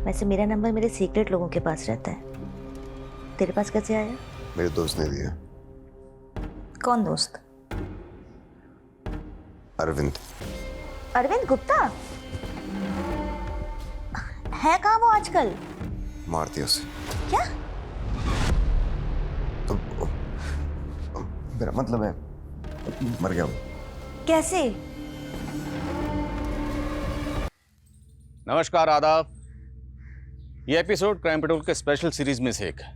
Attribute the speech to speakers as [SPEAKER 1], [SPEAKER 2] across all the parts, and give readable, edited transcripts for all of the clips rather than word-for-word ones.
[SPEAKER 1] वैसे मेरा नंबर मेरे सीक्रेट लोगों के पास रहता है, तेरे पास कैसे आया?
[SPEAKER 2] मेरे दोस्त ने दिया।
[SPEAKER 1] कौन दोस्त?
[SPEAKER 2] अरविंद।
[SPEAKER 1] अरविंद गुप्ता? है कहाँ वो आजकल?
[SPEAKER 2] मार दिया उसे।
[SPEAKER 1] क्या?
[SPEAKER 2] तो मेरा मतलब है मर गया वो।
[SPEAKER 1] कैसे?
[SPEAKER 3] नमस्कार, आदाब। ये एपिसोड क्राइम पेट्रोल के स्पेशल सीरीज में से एक है।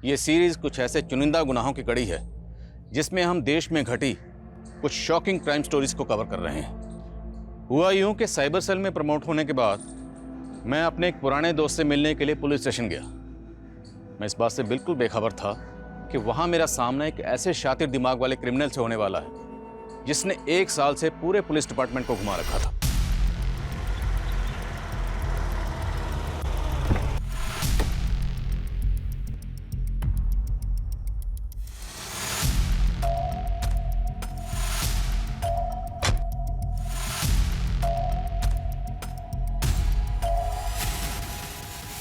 [SPEAKER 3] ये सीरीज कुछ ऐसे चुनिंदा गुनाहों की कड़ी है जिसमें हम देश में घटी कुछ शॉकिंग क्राइम स्टोरीज को कवर कर रहे हैं। हुआ यूं कि साइबर सेल में प्रमोट होने के बाद मैं अपने एक पुराने दोस्त से मिलने के लिए पुलिस स्टेशन गया। मैं इस बात से बिल्कुल बेखबर था कि वहां मेरा सामना एक ऐसे शातिर दिमाग वाले क्रिमिनल से होने वाला है जिसने 1 साल से पूरे पुलिस डिपार्टमेंट को घुमा रखा था।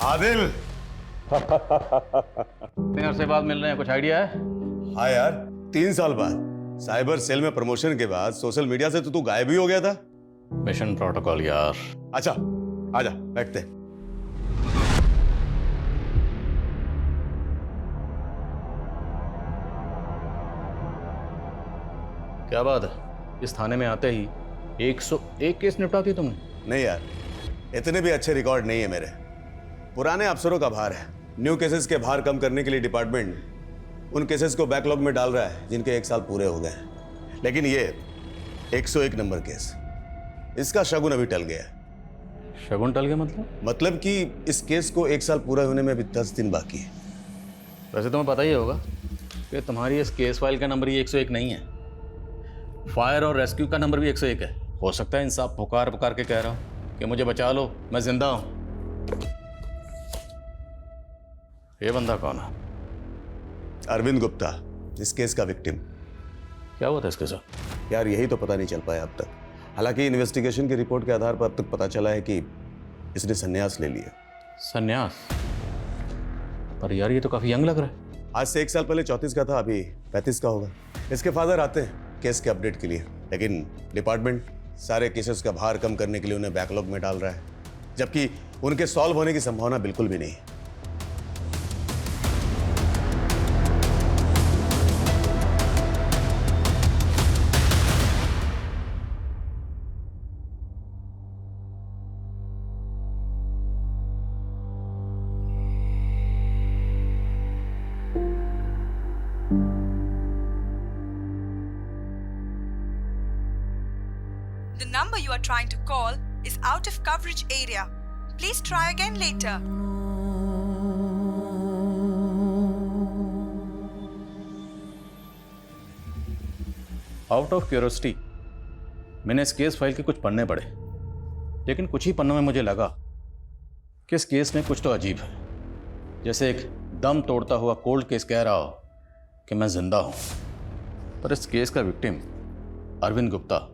[SPEAKER 4] आदिल।
[SPEAKER 3] इतने अरसे बाद मिल रहे हैं, कुछ आइडिया है?
[SPEAKER 4] हाँ यार, 3 साल बाद साइबर सेल में प्रमोशन के बाद सोशल मीडिया से तो तू गायब ही हो गया था।
[SPEAKER 3] मिशन प्रोटोकॉल यार।
[SPEAKER 4] अच्छा आजा बैठते।
[SPEAKER 3] क्या बात है, इस थाने में आते ही 101 केस निपटा दिए तुमने?
[SPEAKER 4] नहीं यार, इतने भी अच्छे रिकॉर्ड नहीं है मेरे। पुराने अफसरों का भार है। न्यू केसेस के भार कम करने के लिए डिपार्टमेंट उन केसेस को बैकलॉग में डाल रहा है जिनके 1 साल पूरे हो गए हैं। लेकिन ये 101 नंबर केस, इसका शगुन अभी टल गया।
[SPEAKER 3] शगुन टल गया मतलब
[SPEAKER 4] कि इस केस को 1 साल पूरा होने में अभी 10 दिन बाकी है।
[SPEAKER 3] वैसे तुम्हें पता ही होगा कि तुम्हारी इस केस फाइल का नंबर ही 101 नहीं है। फायर और रेस्क्यू का नंबर भी 101 है। हो सकता है इंसाफ पुकार पुकार के कह रहा हूं कि मुझे बचा लो, मैं जिंदा हूं। ये बंदा कौन है?
[SPEAKER 4] अरविंद गुप्ता, इस केस का विक्टिम।
[SPEAKER 3] क्या हुआ था इसके साथ?
[SPEAKER 4] यार यही तो पता नहीं चल पाया अब तक। हालांकि इन्वेस्टिगेशन की रिपोर्ट के आधार पर अब तक पता चला है कि इसने संन्यास ले लिया।
[SPEAKER 3] संन्यास? पर यार ये तो काफी यंग लग रहा है।
[SPEAKER 4] आज से 1 साल पहले 34 का था, अभी 35 का होगा। इसके फादर आते हैं केस के अपडेट के लिए, लेकिन डिपार्टमेंट सारे केसेस का भार कम करने के लिए उन्हें बैकलॉग में डाल रहा है, जबकि उनके सॉल्व होने की संभावना बिल्कुल भी नहीं है।
[SPEAKER 5] The number you are trying to call is out of coverage area. Please try again later.
[SPEAKER 3] Out of curiosity मैंने इस केस फाइल के कुछ पन्ने पढ़े, लेकिन कुछ ही पन्नों में मुझे लगा कि इस केस में कुछ तो अजीब है। जैसे एक दम तोड़ता हुआ कोल्ड केस कह रहा हो कि मैं जिंदा हूं। पर इस केस का विक्टिम अरविंद गुप्ता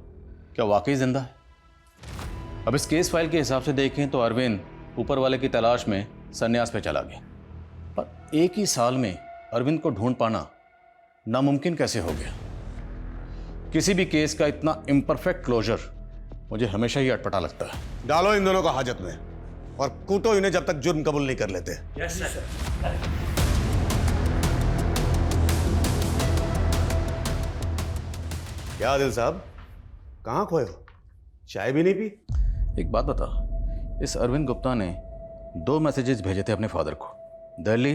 [SPEAKER 3] क्या वाकई जिंदा है? अब इस केस फाइल के हिसाब से देखें तो अरविंद ऊपर वाले की तलाश में संन्यास पे चला गया, पर 1 ही साल में अरविंद को ढूंढ पाना नामुमकिन कैसे हो गया? किसी भी केस का इतना इम्परफेक्ट क्लोजर मुझे हमेशा ही अटपटा लगता है।
[SPEAKER 4] डालो इन दोनों को हाजत में और कूटो इन्हें जब तक जुर्म कबूल नहीं कर लेते।
[SPEAKER 6] Yes sir.
[SPEAKER 4] क्या आदिल साहब, कहाँ खोए हो? चाय भी नहीं पी?
[SPEAKER 3] एक बात बता, इस अरविंद गुप्ता ने 2 मैसेजेस भेजे थे अपने फादर को, दिल्ली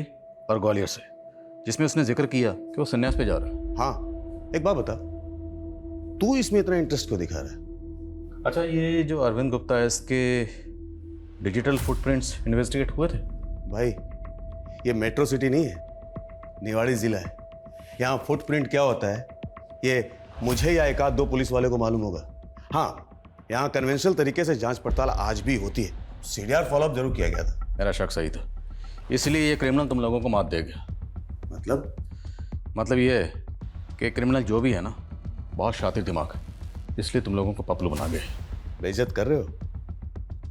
[SPEAKER 3] और ग्वालियर से, जिसमें उसने जिक्र किया कि वो संन्यास पे जा रहा है।
[SPEAKER 4] हाँ, एक बात बता, तू इसमें इतना इंटरेस्ट क्यों दिखा रहा है?
[SPEAKER 3] अच्छा, ये जो अरविंद गुप्ता है, इसके डिजिटल फुटप्रिंट्स इन्वेस्टिगेट हुए थे?
[SPEAKER 4] भाई, ये मेट्रो सिटी नहीं है, निवाड़ी जिला है। यहाँ फुटप्रिंट क्या होता है ये मुझे या 1-2 पुलिस वाले को मालूम होगा। हाँ, यहाँ कन्वेंशनल तरीके से जांच पड़ताल आज भी होती है। सीडीआर फॉलोअप जरूर किया गया था।
[SPEAKER 3] मेरा शक सही था, इसलिए ये क्रिमिनल तुम लोगों को मात दे गया। मतलब ये है कि क्रिमिनल जो भी है ना, बहुत शातिर दिमाग है, इसलिए तुम लोगों को पपलू बना गए।
[SPEAKER 4] बेइज्जत कर रहे हो?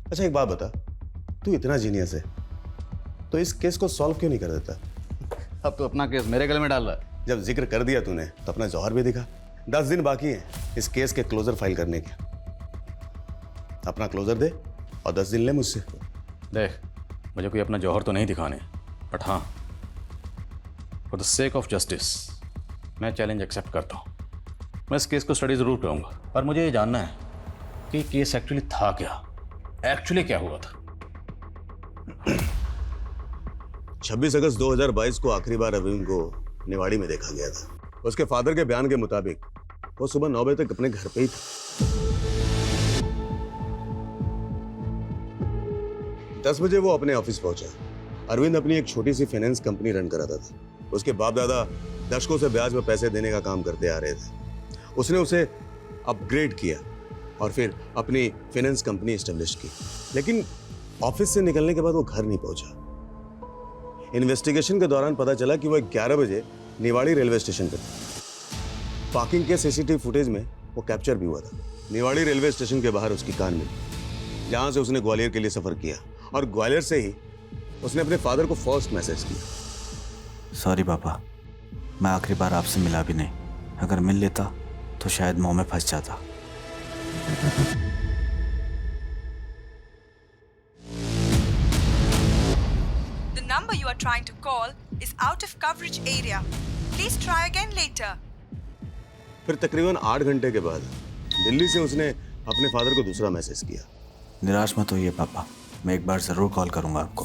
[SPEAKER 4] अच्छा एक बात बता, तू इतना जीनियस है तो इस केस को सॉल्व क्यों नहीं कर देता?
[SPEAKER 3] अब तो अपना केस मेरे गले में डाल रहा है।
[SPEAKER 4] जब जिक्र कर दिया तूने तो अपना जौहर भी दिखा। 10 दिन बाकी हैं इस केस के क्लोजर फाइल करने के। अपना क्लोजर दे और 10 दिन ले मुझसे।
[SPEAKER 3] देख, मुझे कोई अपना जौहर तो नहीं दिखाने, बट हाँ, for the sake of justice मैं चैलेंज एक्सेप्ट करता हूँ। मैं इस केस को स्टडी ज़रूर करूँगा, पर मुझे ये जानना है कि केस एक्चुअली था क्या, एक्चुअली क्या हुआ था।
[SPEAKER 4] 26 अगस्त 2022 को आखिरी बार अरविंद को निवाड़ी में देखा गया था। उसके फादर के बयान के मुताबिक वो सुबह 9 बजे तक अपने घर पे ही था। 10 बजे वो अपने ऑफिस पहुंचा। अरविंद अपनी एक छोटी सी फाइनेंस कंपनी रन कराता था। उसके बाप दादा दशकों से ब्याज में पैसे देने का काम करते आ रहे थे। उसने उसे अपग्रेड किया और फिर अपनी फाइनेंस कंपनी एस्टेब्लिश की। लेकिन ऑफिस से निकलने के बाद वो घर नहीं पहुंचा। इन्वेस्टिगेशन के दौरान पता चला कि वो 11 बजे निवाड़ी रेलवे स्टेशन पर था। पार्किंग के सीसीटीवी फुटेज में वो कैप्चर भी हुआ था। निवाड़ी रेलवे स्टेशन के बाहर उसकी कान मिली, जहां से उसने ग्वालियर के लिए सफर किया, और ग्वालियर से ही उसने अपने फादर को फर्स्ट मैसेज किया।
[SPEAKER 6] सॉरी पापा, मैं आखिरी बार आपसे मिला भी नहीं। अगर मिल लेता तो शायद मुंह में फंस जाता।
[SPEAKER 5] The number you are trying to call is out of coverage area. Please try again later.
[SPEAKER 4] फिर तकरीबन 8 घंटे के बाद दिल्ली से उसने अपने फादर को दूसरा मैसेज किया।
[SPEAKER 6] निराश मत होइए पापा, मैं एक बार ज़रूर कॉल करूंगा आपको।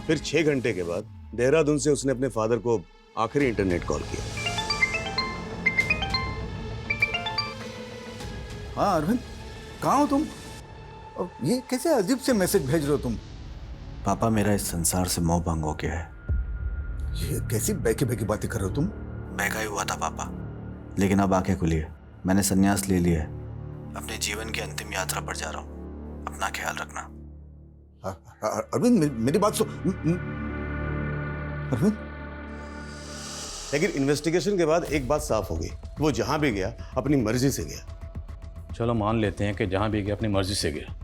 [SPEAKER 4] फिर 6 घंटे के बाद देहरादून से उसने अपने फादर को आखिरी इंटरनेट कॉल किया।
[SPEAKER 7] हाँ अरविंद, कहाँ हो तुम? और ये कैसे अजीब से मैसेज भेज रहे हो तुम?
[SPEAKER 6] पापा, मेरा इस संसार से मोह भंग हो गया है।
[SPEAKER 7] ये कैसी बैकी बैकी बातें कर रहे हो तुम?
[SPEAKER 6] बहका ही हुआ था पापा, लेकिन अब आंखें खुली है। मैंने संन्यास ले लिया है। अपने जीवन की अंतिम यात्रा पर जा रहा हूँ। अपना ख्याल रखना।
[SPEAKER 7] अरविंद, मेरी बात सुन। अरविंद,
[SPEAKER 4] लेकिन इन्वेस्टिगेशन के बाद एक बात साफ हो गई, वो जहां भी गया अपनी मर्जी से गया।
[SPEAKER 3] चलो मान लेते हैं कि जहाँ भी गया अपनी मर्जी से गया,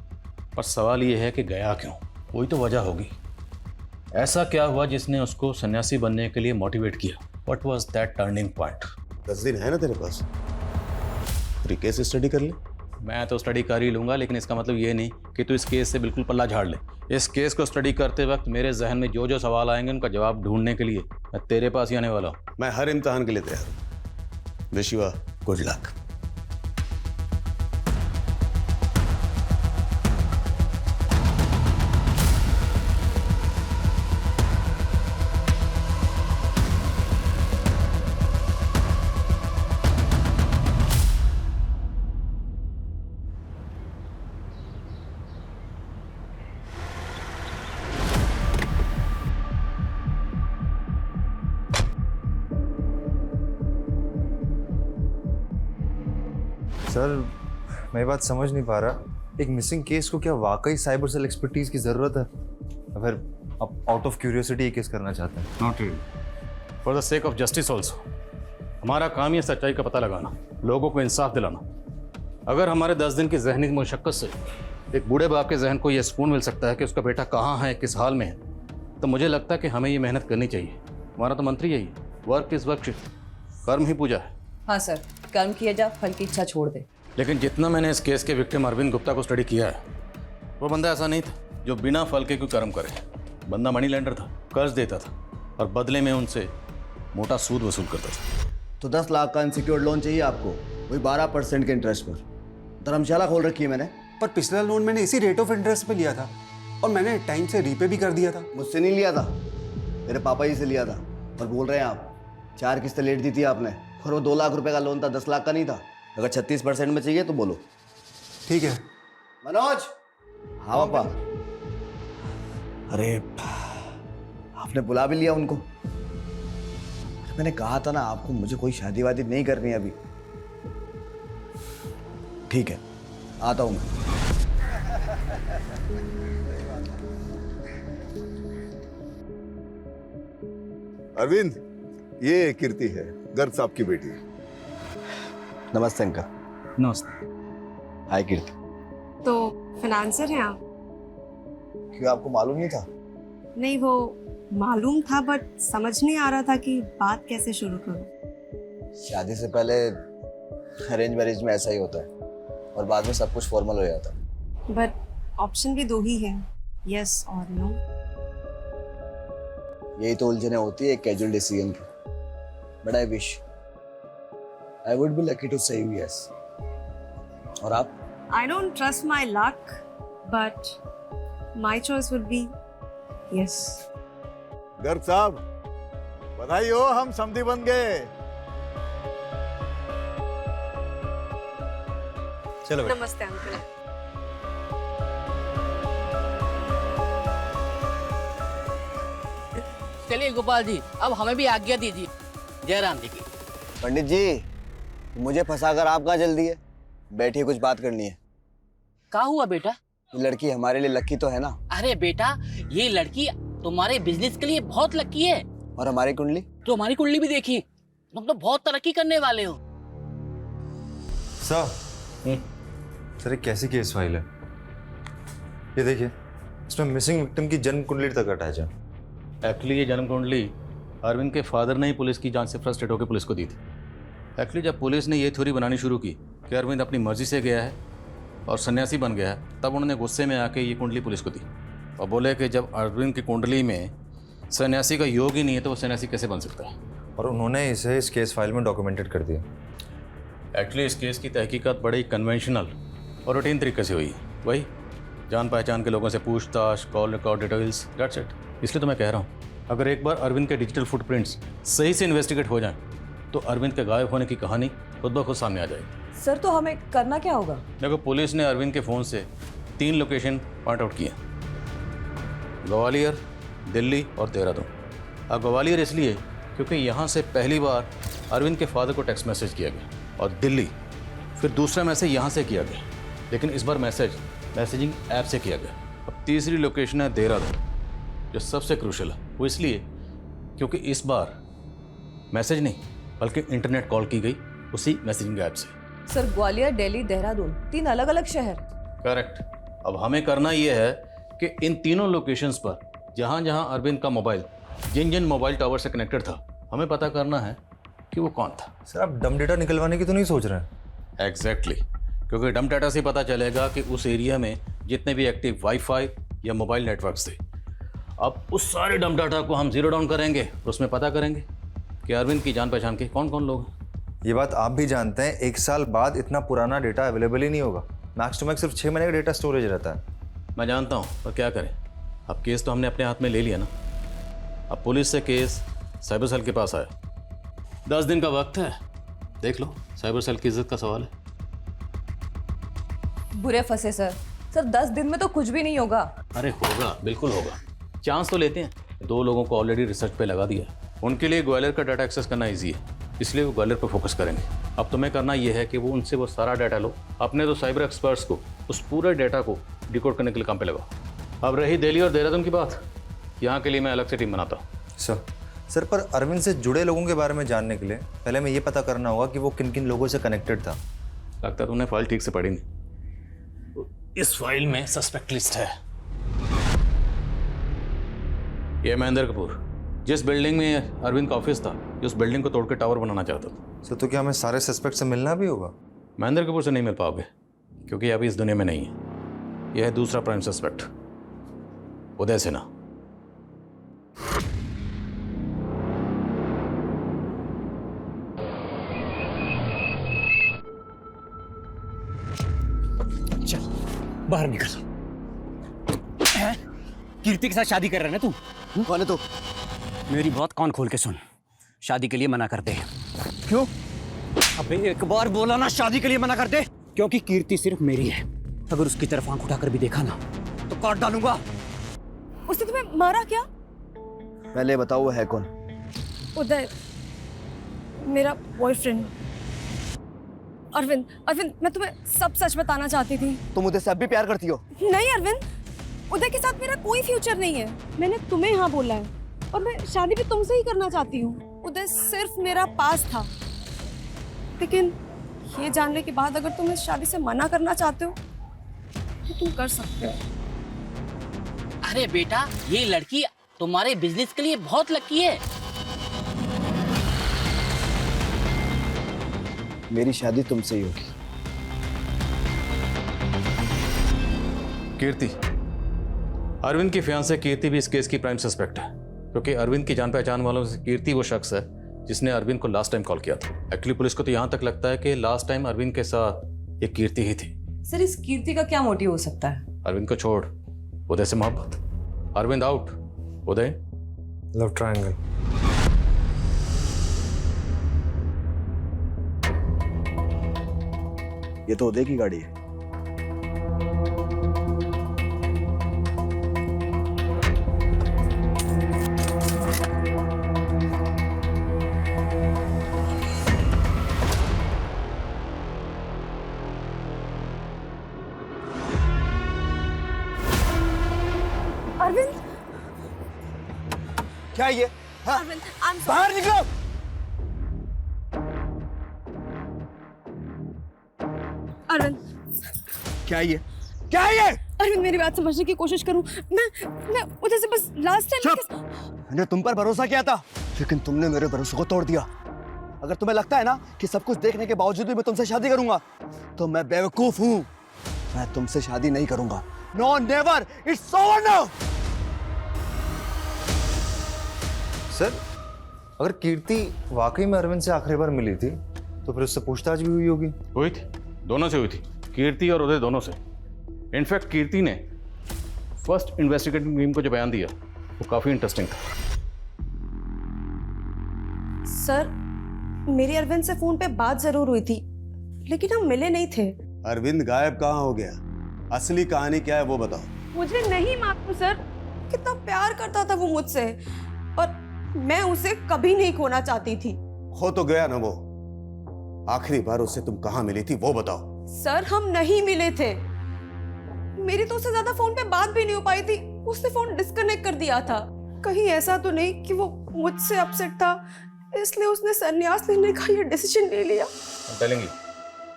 [SPEAKER 3] पर सवाल ये है कि गया क्यों? कोई तो वजह होगी। ऐसा क्या हुआ जिसने उसको सन्यासी बनने के लिए मोटिवेट किया? What was that turning point?
[SPEAKER 4] 10 दिन है ना तेरे पास, पूरी केस स्टडी कर ले।
[SPEAKER 3] मैं तो स्टडी कर ही लूँगा, लेकिन इसका मतलब ये नहीं कि तू इस केस से बिल्कुल पल्ला झाड़ ले। इस केस को स्टडी करते वक्त मेरे जहन में जो जो सवाल आएंगे उनका जवाब ढूंढने के लिए मैं तेरे पास ही आने वाला हूँ।
[SPEAKER 4] मैं हर इम्तिहान के लिए तैयार हूँ। Wish you good luck.
[SPEAKER 2] Sir, मैं बात समझ नहीं पा रहा, एक मिसिंग केस को क्या वाकई साइबर सेल एक्सपर्टीज की ज़रूरत है? या फिर आप आउट ऑफ क्यूरियोसिटी ये केस करना चाहते हैं?
[SPEAKER 3] Not really, for the sake of justice also. हमारा काम ही सच्चाई का पता लगाना, लोगों को इंसाफ दिलाना। अगर हमारे 10 दिन की जहनी मुशक्क़त से एक बूढ़े बाप के जहन को यह सुकून मिल सकता है कि उसका बेटा कहाँ है, किस हाल में है, तो मुझे लगता है कि हमें ये मेहनत करनी चाहिए। हमारा तो मंत्री यही, वर्क इज वर्क, कर्म ही पूजा है।
[SPEAKER 8] हाँ सर, कर्म किया जा, फल की इच्छा छोड़ दे।
[SPEAKER 3] लेकिन जितना मैंने इस केस के विक्टिम अरविंद गुप्ता को स्टडी किया है, वो बंदा ऐसा नहीं था जो बिना फल के कोई कर्म करे। बंदा मनी लेंडर था, कर्ज देता था और बदले में उनसे मोटा सूद वसूल करता था।
[SPEAKER 9] तो 10 लाख का अनसिक्योर्ड लोन चाहिए आपको, वही 12% के इंटरेस्ट पर। धर्मशाला खोल रखी है मैंने।
[SPEAKER 10] पर पिछला लोन मैंने इसी रेट ऑफ इंटरेस्ट पे लिया था और मैंने टाइम से रीपे भी कर दिया था।
[SPEAKER 9] मुझसे नहीं लिया था, मेरे पापा जी से लिया था। और बोल रहे हैं आप 4 किस्तें लेट दी थी आपने, और वो 2 लाख रुपए का लोन था, 10 लाख का नहीं था। अगर 36% में चाहिए तो बोलो।
[SPEAKER 10] ठीक है
[SPEAKER 9] मनोज। हाँ पापा। अरे आपने बुला भी लिया उनको? मैंने कहा था ना आपको, मुझे कोई शादी वादी नहीं करनी अभी। ठीक है, आता हूं मैं।
[SPEAKER 7] अरविंद, ये कीर्ति है, गर्ग साहब की बेटी।
[SPEAKER 9] नमस्ते अंकल।
[SPEAKER 3] नमस्ते।
[SPEAKER 9] हाय कीर्ति।
[SPEAKER 5] तो फाइनेंसर हैं आप?
[SPEAKER 9] क्यों, आपको मालूम नहीं था?
[SPEAKER 5] नहीं, वो मालूम था बट समझ नहीं आ रहा था कि बात कैसे शुरू करूं।
[SPEAKER 9] शादी से पहले अरेंज मैरिज में ऐसा ही होता है और बाद में सब कुछ फॉर्मल हो जाता है।
[SPEAKER 5] बट ऑप्शन भी 2 ही है, यस और नो।
[SPEAKER 9] यही तो उलझने होती है एक कैजुअल डिसीजन की। But I wish I would be lucky to say yes. और आप?
[SPEAKER 5] I don't trust my luck, but my choice would be yes.
[SPEAKER 7] Garg साहब, बधाई हो, हम समधी बन गए।
[SPEAKER 2] चलो बेटा।
[SPEAKER 5] नमस्ते अंकल।
[SPEAKER 11] चलिए गोपाल जी, अब हमें भी आज्ञा दीजिए। जयराम जी की।
[SPEAKER 9] पंडित जी, मुझे फंसाकर आपका जल्दी है? बैठिए, कुछ बात करनी है।
[SPEAKER 11] क्या हुआ बेटा?
[SPEAKER 9] ये लड़की हमारे लिए लकी तो है ना?
[SPEAKER 11] अरे बेटा, ये लड़की तुम्हारे बिजनेस के लिए बहुत लकी है।
[SPEAKER 9] और हमारी कुंडली?
[SPEAKER 11] तो हमारी कुंडली भी देखिए, तुम तो बहुत तरक्की करने वाले हो।
[SPEAKER 2] सर, एक कैसी केस फाइल है ये? देखिए, इसमें मिसिंग विक्टिम की जन्म कुंडली तक अटैच है।
[SPEAKER 3] एक्चुअली ये जन्म कुंडली अरविंद के फादर ने ही पुलिस की जांच से फ्रस्ट्रेट होकर पुलिस को दी थी। एक्चुअली जब पुलिस ने ये थ्योरी बनानी शुरू की कि अरविंद अपनी मर्जी से गया है और सन्यासी बन गया है, तब उन्होंने गुस्से में आके ये कुंडली पुलिस को दी और बोले कि जब अरविंद की कुंडली में सन्यासी का योग ही नहीं है तो वो सन्यासी कैसे बन सकता है।
[SPEAKER 2] और उन्होंने इसे इस केस फाइल में डॉक्यूमेंटेड कर दिया।
[SPEAKER 3] एक्चुअली इस केस की तहकीकात बड़ी कन्वेंशनल और रूटीन तरीके से हुई है। वही जान पहचान के लोगों से पूछताछ, call record details, that's it. इसलिए तो मैं कह रहा हूँ, अगर एक बार अरविंद के डिजिटल फुटप्रिंट्स सही से इन्वेस्टिगेट हो जाएं तो अरविंद के गायब होने की कहानी खुद ब खुद सामने आ जाएगी।
[SPEAKER 8] सर, तो हमें करना क्या होगा?
[SPEAKER 3] देखो, पुलिस ने अरविंद के फ़ोन से 3 लोकेशन पॉइंट आउट किए, ग्वालियर, दिल्ली और देहरादून। अब ग्वालियर इसलिए क्योंकि यहाँ से पहली बार अरविंद के फादर को टेक्स्ट मैसेज किया गया और दिल्ली फिर दूसरा मैसेज यहाँ से किया गया, लेकिन इस बार मैसेजिंग ऐप से किया गया। अब तीसरी लोकेशन है देहरादून, जो सबसे क्रूशल है। वो इसलिए क्योंकि इस बार मैसेज नहीं बल्कि इंटरनेट कॉल की गई उसी मैसेजिंग ऐप से।
[SPEAKER 8] सर, ग्वालियर, दिल्ली, देहरादून, 3 अलग अलग शहर।
[SPEAKER 3] करेक्ट। अब हमें करना यह है कि इन तीनों लोकेशंस पर जहाँ जहाँ अरविंद का मोबाइल जिन जिन मोबाइल टावर से कनेक्टेड था, हमें पता करना है कि वो कौन था।
[SPEAKER 2] सर, आप डम डेटा निकलवाने की तो नहीं सोच रहे हैं?
[SPEAKER 3] एग्जैक्टली, क्योंकि डम डाटा से पता चलेगा कि उस एरिया में जितने भी एक्टिव वाईफाई या मोबाइल नेटवर्क्स थे, अब उस सारे डम डाटा को हम जीरो डाउन करेंगे और उसमें पता करेंगे कि अरविंद की जान पहचान के कौन कौन लोग हैं।
[SPEAKER 2] ये बात आप भी जानते हैं, 1 साल बाद इतना पुराना डेटा अवेलेबल ही नहीं होगा। मैक्स टू मैक्स सिर्फ 6 महीने का डेटा स्टोरेज रहता है।
[SPEAKER 3] मैं जानता हूँ, पर क्या करें, अब केस तो हमने अपने हाथ में ले लिया ना। अब पुलिस से केस साइबर सेल के पास आया, 10 दिन का वक्त है। देख लो, साइबर सेल की इज्जत का सवाल है।
[SPEAKER 8] बुरे फंसे सर। सर, 10 दिन में तो कुछ भी नहीं होगा।
[SPEAKER 3] अरे होगा, बिल्कुल होगा। चांस तो लेते हैं। 2 लोगों को ऑलरेडी रिसर्च पे लगा दिया, उनके लिए ग्वालियर का डाटा एक्सेस करना ईजी है, इसलिए वो ग्वालियर पर फोकस करेंगे। अब तुम्हें करना यह है कि वो उनसे वो सारा डाटा लो, अपने तो साइबर एक्सपर्ट्स को उस पूरे डाटा को डिकोड करने के लिए काम पे लगाओ। अब रही दिल्ली और देहरादून की बात, यहाँ के लिए मैं अलग से टीम बनाता हूँ।
[SPEAKER 2] सर, पर अरविंद से जुड़े लोगों के बारे में जानने के लिए पहले मैं ये पता करना होगा कि वो किन किन लोगों से कनेक्टेड था।
[SPEAKER 3] लगता है तुमने फाइल ठीक से पढ़ी नहीं। इस फाइल में सस्पेक्ट लिस्ट है। ये महेंद्र कपूर, जिस बिल्डिंग में अरविंद का ऑफिस था, उस बिल्डिंग को तोड़ के टावर बनाना चाहता था।
[SPEAKER 2] सर, तो क्या हमें सारे सस्पेक्ट से मिलना भी होगा?
[SPEAKER 3] महेंद्र कपूर से नहीं मिल पाओगे क्योंकि अभी इस दुनिया में नहीं है। यह है दूसरा प्राइम सस्पेक्ट, उदय सिन्हा।
[SPEAKER 11] चल बाहर निकल। कीर्ति के साथ शादी कर रहा है ना तू?
[SPEAKER 9] कौन है तू?
[SPEAKER 11] मेरी बात कान खोल के सुन, शादी के लिए मना कर दे।
[SPEAKER 9] क्यों?
[SPEAKER 11] अबे एक बार बोला ना, शादी के लिए मना कर दे। क्योंकि कीर्ति सिर्फ मेरी है, अगर उसकी तरफ आंख उठाकर भी देखा ना तो काट डालूंगा।
[SPEAKER 5] उसने तुम्हें मारा क्या?
[SPEAKER 9] पहले बताओ वो है कौन?
[SPEAKER 5] उदय, मेरा बॉयफ्रेंड। अरविंद, मैं तुम्हें सब सच बताना चाहती थी।
[SPEAKER 9] तुम मुझे से अब भी प्यार करती हो?
[SPEAKER 5] नहीं अरविंद, उदय के साथ मेरा कोई फ्यूचर नहीं है। मैंने तुम्हें हाँ बोला है और मैं शादी भी तुमसे ही करना चाहती हूँ। उदय सिर्फ मेरा पास था, लेकिन ये जानने के बाद अगर तुम इस शादी से मना करना चाहते हो तो तुम कर सकते हो।
[SPEAKER 12] अरे बेटा, ये लड़की तुम्हारे बिजनेस के लिए बहुत लकी है।
[SPEAKER 9] मेरी शादी तुमसे ही होगी।
[SPEAKER 3] कीर्ति, अरविंद की फियांसे कीर्ति भी इस केस की प्राइम सस्पेक्ट है, क्योंकि अरविंद की जान पहचान वालों से कीर्ति वो शख्स है जिसने अरविंद को लास्ट टाइम कॉल किया था। एक्चुअली पुलिस को तो यहां तक लगता है कि लास्ट टाइम अरविंद के साथ एक कीर्ति ही थी।
[SPEAKER 8] सर, इस कीर्ति का क्या मोटिव हो सकता है?
[SPEAKER 3] अरविंद को छोड़, उदय से मोहब्बत। अरविंद आउट, उदय
[SPEAKER 2] लव ट्रायंगल।
[SPEAKER 9] ये तो उदय की गाड़ी है।
[SPEAKER 5] अरविंद,
[SPEAKER 9] क्या ये? हाँ?
[SPEAKER 5] अरविंद,
[SPEAKER 9] बाहर निकलो।
[SPEAKER 5] अरविंद,
[SPEAKER 9] क्या ये? क्या ये?
[SPEAKER 5] अरविंद, मेरी बात समझने की कोशिश करूं। मैं उधर से बस लास्ट टाइम।
[SPEAKER 9] मैंने तुम पर भरोसा किया था, लेकिन तुमने मेरे भरोसे को तोड़ दिया। अगर तुम्हें लगता है ना कि सब कुछ देखने के बावजूद भी मैं तुमसे शादी करूंगा, तो मैं बेवकूफ हूं। मैं तुमसे शादी नहीं करूंगा। No, never, it's over now.
[SPEAKER 2] Sir, अगर कीर्ति वाकई में अरविंद से आखिरी बार मिली थी तो फिर उससे पूछताछ भी हुई होगी।
[SPEAKER 3] हुई थी, दोनों से हुई थी, कीर्ति और उदय दोनों से। इनफैक्ट कीर्ति ने फर्स्ट इन्वेस्टिगेटिंग टीम को जो बयान दिया वो काफी इंटरेस्टिंग था।
[SPEAKER 5] सर, मेरी अरविंद से फोन पे बात जरूर हुई थी, लेकिन हम मिले नहीं थे।
[SPEAKER 4] अरविंद गायब कहाँ हो गया? असली कहानी क्या है वो बताओ।
[SPEAKER 5] मुझे नहीं मालूम सर, कितना प्यार करता था वो मुझसे, और मैं उसे कभी नहीं खोना चाहती थी।
[SPEAKER 4] हो तो गया ना वो। आखिरी बार उससे तुम कहाँ मिली थी वो बताओ।
[SPEAKER 5] सर, हम नहीं मिले थे। मेरी तो उससे ज्यादा फोन पे बात भी नहीं हो पाई थी। उसने फोन डिस्कनेक्ट कर दिया था। कहीं ऐसा तो नहीं कि वो मुझसे अपसेट था, इसलिए उसने संन्यास लेने का ये डिसीजन ले लिया।
[SPEAKER 3] टेलिंग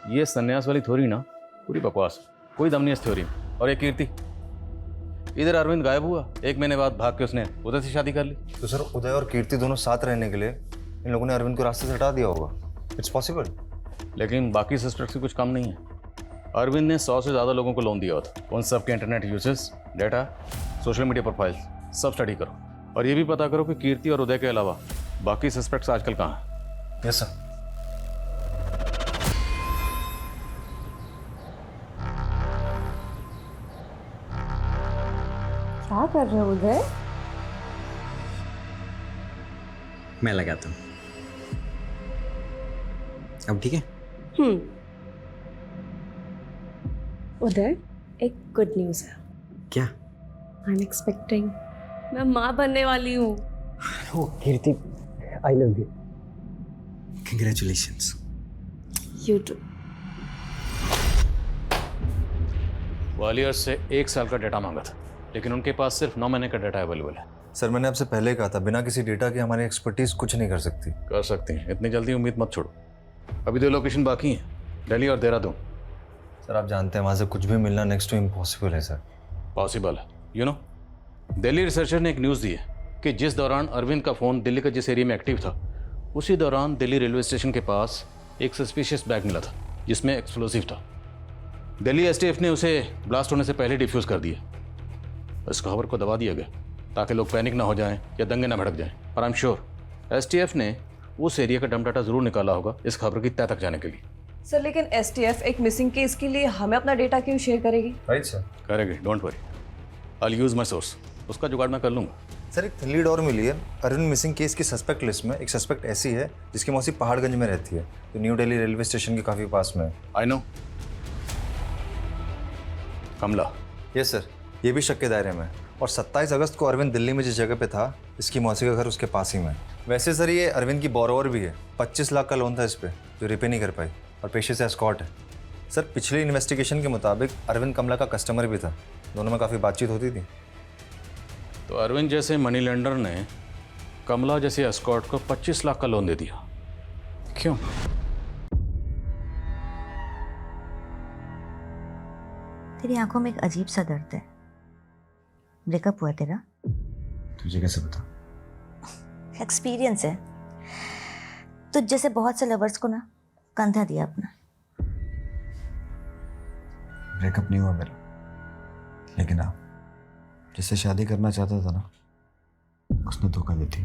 [SPEAKER 3] ये संन्यास वाली थ्योरी ना पूरी बकवास, कोई दम नहीं इस थ्योरी में। और ये कीर्ति, इधर अरविंद गायब हुआ, 1 महीने बाद भाग के उसने उदय से शादी कर ली।
[SPEAKER 2] तो सर, उदय और कीर्ति दोनों साथ रहने के लिए इन लोगों ने अरविंद को रास्ते से हटा दिया होगा। It's possible.
[SPEAKER 3] लेकिन बाकी सस्पेक्ट से कुछ कम नहीं है। अरविंद ने 100 से ज़्यादा लोगों को लोन दिया था। उन सब के internet uses, data, social media profiles सब स्टडी करो, और ये भी पता करो कि कीर्ति और उदय के अलावा बाकी सस्पेक्ट्स आजकल कहाँ हैं।
[SPEAKER 2] Yes sir.
[SPEAKER 8] क्या कर रहे हो उदय?
[SPEAKER 11] मैं लगाता हूँ। अब ठीक है?
[SPEAKER 5] उदय, एक गुड न्यूज़ है।
[SPEAKER 11] क्या?
[SPEAKER 5] I am expecting. मैं माँ बनने वाली हूँ।
[SPEAKER 11] Oh Kirti, I love you. Congratulations.
[SPEAKER 5] You too.
[SPEAKER 3] Gwalior से 1 साल का डाटा मांगा था, लेकिन उनके पास सिर्फ 9 महीने का डाटा अवेलेबल है।
[SPEAKER 2] सर, मैंने आपसे पहले कहा था, बिना किसी डेटा के हमारी एक्सपर्टीज कुछ नहीं कर सकती।
[SPEAKER 3] कर सकते हैं, इतनी जल्दी उम्मीद मत छोड़ो। अभी 2 लोकेशन बाकी हैं, दिल्ली और देहरादून।
[SPEAKER 2] सर, आप जानते हैं वहाँ से कुछ भी मिलना नेक्स्ट टू इम्पॉसिबल है सर।
[SPEAKER 3] पॉसिबल है, यू नो। दिल्ली रिसर्चर ने एक न्यूज़ दी है कि जिस दौरान अरविंद का फ़ोन दिल्ली का जिस एरिया में एक्टिव था, उसी दौरान दिल्ली रेलवे स्टेशन के पास एक सस्पिशियस बैग मिला था जिसमें एक्सप्लोसिव था। दिल्ली एसटीएफ ने उसे ब्लास्ट होने से पहले डिफ्यूज़ कर दिया। इस खबर को दबा दिया गया ताकि लोग पैनिक ना हो जाएं या दंगे ना भड़क जाएं। पर आई एम श्योर एसटीएफ ने उस एरिया का डम डाटा जरूर निकाला होगा इस खबर की तह तक जाने के लिए।
[SPEAKER 8] सर, लेकिन एसटीएफ एक मिसिंग केस के लिए हमें अपना डेटा क्यों शेयर करेगी?
[SPEAKER 2] Right sir.
[SPEAKER 3] करेगी, don't worry, I use my source. उसका जुगाड़ मैं कर लूँगा।
[SPEAKER 2] सर, एक लीड और मिली है। अरविंद मिसिंग केस की सस्पेक्ट लिस्ट में एक सस्पेक्ट ऐसी है जिसकी मौसी पहाड़गंज में रहती है, जो न्यू दिल्ली रेलवे स्टेशन के काफ़ी पास में है।
[SPEAKER 3] I know, Kamla.
[SPEAKER 2] Yes sir, ये भी शक के दायरे में है। और 27 अगस्त को अरविंद दिल्ली में जिस जगह पे था, इसकी मौसी का घर उसके पास ही में है। वैसे सर, ये अरविंद की बोरोवर भी है। 25 लाख का लोन था इस पर, जो रिपे नहीं कर पाई, और पेशे से एस्कॉर्ट है। सर, पिछली इन्वेस्टिगेशन के मुताबिक अरविंद कमला का कस्टमर भी था। दोनों में काफ़ी बातचीत होती थी।
[SPEAKER 3] तो अरविंद जैसे मनी लेंडर ने कमला जैसे एस्कॉर्ट को 25 लाख का लोन दे दिया, क्यों?
[SPEAKER 1] तेरी आंखों में एक अजीब सा दर्द है। ब्रेकअप हुआ तेरा?
[SPEAKER 6] तुझे कैसे पता?
[SPEAKER 1] एक्सपीरियंस है। तुझ जैसे बहुत से लवर्स को ना कंधा दिया अपना।
[SPEAKER 6] ब्रेकअप नहीं हुआ मेरा, लेकिन हाँ, जिससे शादी करना चाहता था ना, उसने धोखा दी थी।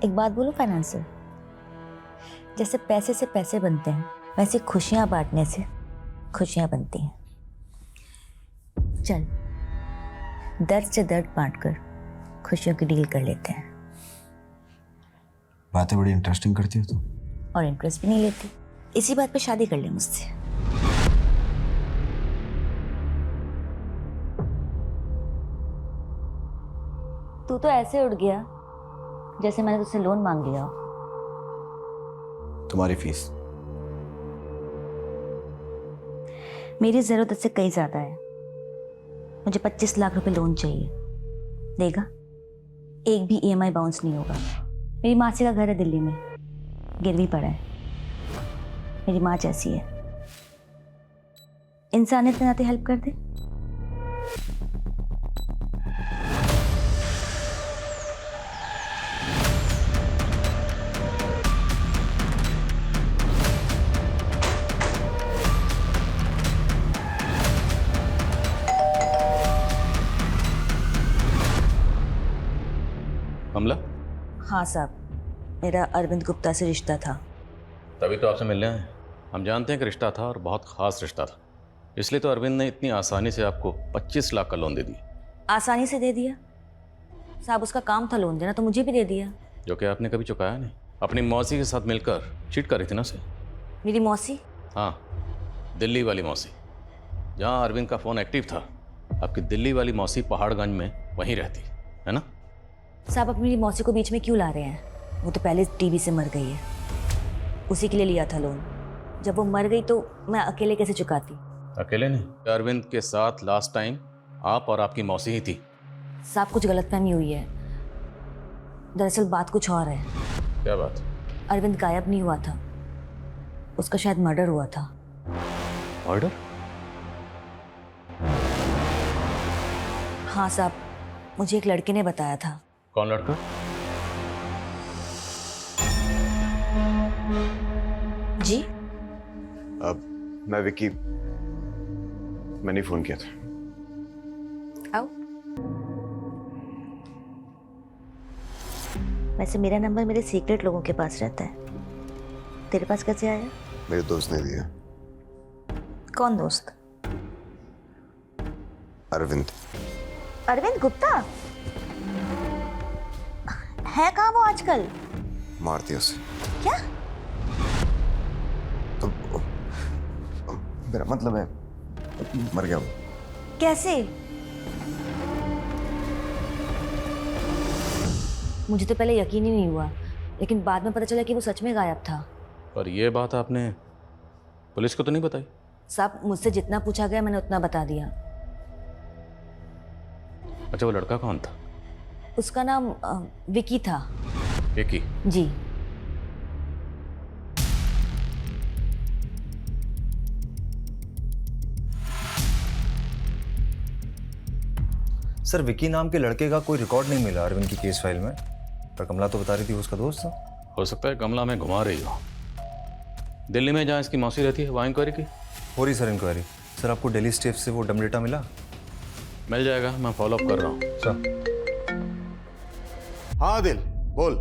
[SPEAKER 1] एक बात बोलूं फाइनेंसर, जैसे पैसे से पैसे बनते हैं वैसे खुशियां बांटने से खुशियां बनती हैं। चल दर्द से दर्द बांटकर खुशियों की डील कर लेते हैं।
[SPEAKER 6] बातें बड़ी इंटरेस्टिंग करती हो तुम।
[SPEAKER 1] और इंटरेस्ट भी नहीं लेती। इसी बात पे शादी कर ले मुझसे। तू तो ऐसे उड़ गया जैसे मैंने तुझसे लोन मांग लिया हो।
[SPEAKER 6] तुम्हारी फीस।
[SPEAKER 1] मेरी जरूरत इससे कहीं ज्यादा है। मुझे 25 लाख रुपए लोन चाहिए। देगा? एक भी EMI बाउंस नहीं होगा। मेरी मासी का घर है दिल्ली में, गिरवी पड़ा है। मेरी माँ जैसी है। इंसानियत के नाते हेल्प कर दे।
[SPEAKER 3] कमला?
[SPEAKER 1] हाँ साहब, मेरा अरविंद गुप्ता से रिश्ता था।
[SPEAKER 3] तभी तो आपसे मिलने आए। हम जानते हैं कि रिश्ता था और बहुत खास रिश्ता था, इसलिए तो अरविंद ने इतनी आसानी से आपको 25 लाख का लोन दे दिया।
[SPEAKER 1] आसानी से दे दिया? साहब उसका काम था लोन देना, तो मुझे भी दे दिया।
[SPEAKER 3] जो कि आपने कभी चुकाया नहीं। अपनी मौसी के साथ मिलकर चीट कर रही थी ना उसे।
[SPEAKER 1] मेरी मौसी?
[SPEAKER 3] हाँ, दिल्ली वाली मौसी। जहाँ अरविंद का फ़ोन एक्टिव था, आपकी दिल्ली वाली मौसी पहाड़गंज में वहीं रहती है ना?
[SPEAKER 1] साहब आप मेरी मौसी को बीच में क्यों ला रहे हैं? वो तो पहले टीबी से मर गई है। उसी के लिए लिया था लोन। जब वो मर गई तो मैं अकेले कैसे चुकाती?
[SPEAKER 3] अकेले नहीं, अरविंद के साथ लास्ट टाइम आप और आपकी मौसी ही थी।
[SPEAKER 1] साहब कुछ गलतफहमी हुई है। दरअसल बात कुछ और है।
[SPEAKER 3] क्या बात?
[SPEAKER 1] अरविंद गायब नहीं हुआ था, उसका शायद मर्डर हुआ था।
[SPEAKER 3] मर्डर?
[SPEAKER 1] हाँ साहब, मुझे एक लड़के ने बताया था।
[SPEAKER 3] कौन लड़का?
[SPEAKER 1] जी?
[SPEAKER 4] अब मैं विक्की, मैंने फोन किया था।
[SPEAKER 1] आओ। वैसे मेरा नंबर मेरे सीक्रेट लोगों के पास रहता है, तेरे पास कैसे आया?
[SPEAKER 4] मेरे दोस्त ने दिया।
[SPEAKER 1] कौन दोस्त?
[SPEAKER 4] अरविंद।
[SPEAKER 1] अरविंद गुप्ता? है कहाँ वो आजकल?
[SPEAKER 4] मार दिया उसे।
[SPEAKER 1] क्या?
[SPEAKER 4] तो मेरा मतलब है मर गया वो।
[SPEAKER 1] कैसे? मुझे तो पहले यकीन ही नहीं हुआ, लेकिन बाद में पता चला कि वो सच में गायब था।
[SPEAKER 3] और ये बात आपने पुलिस को तो नहीं बताई?
[SPEAKER 1] साहब मुझसे जितना पूछा गया मैंने उतना बता दिया।
[SPEAKER 3] अच्छा, वो लड़का कौन था?
[SPEAKER 1] उसका नाम विकी था।
[SPEAKER 3] विकी?
[SPEAKER 1] जी।
[SPEAKER 2] सर विकी नाम के लड़के का कोई रिकॉर्ड नहीं मिला अरविंद की केस फाइल में, पर कमला तो बता रही थी उसका दोस्त था।
[SPEAKER 3] हो सकता है कमला में घुमा रही हो। दिल्ली में जहाँ इसकी मौसी रहती है वहाँ इंक्वायरी की?
[SPEAKER 2] हो रही सर इंक्वायरी। सर आपको दिल्ली स्टेट से वो डम डेटा मिला?
[SPEAKER 3] मिल जाएगा, मैं फॉलोअप कर रहा हूँ।
[SPEAKER 2] सर।
[SPEAKER 4] हाँ दिल बोल,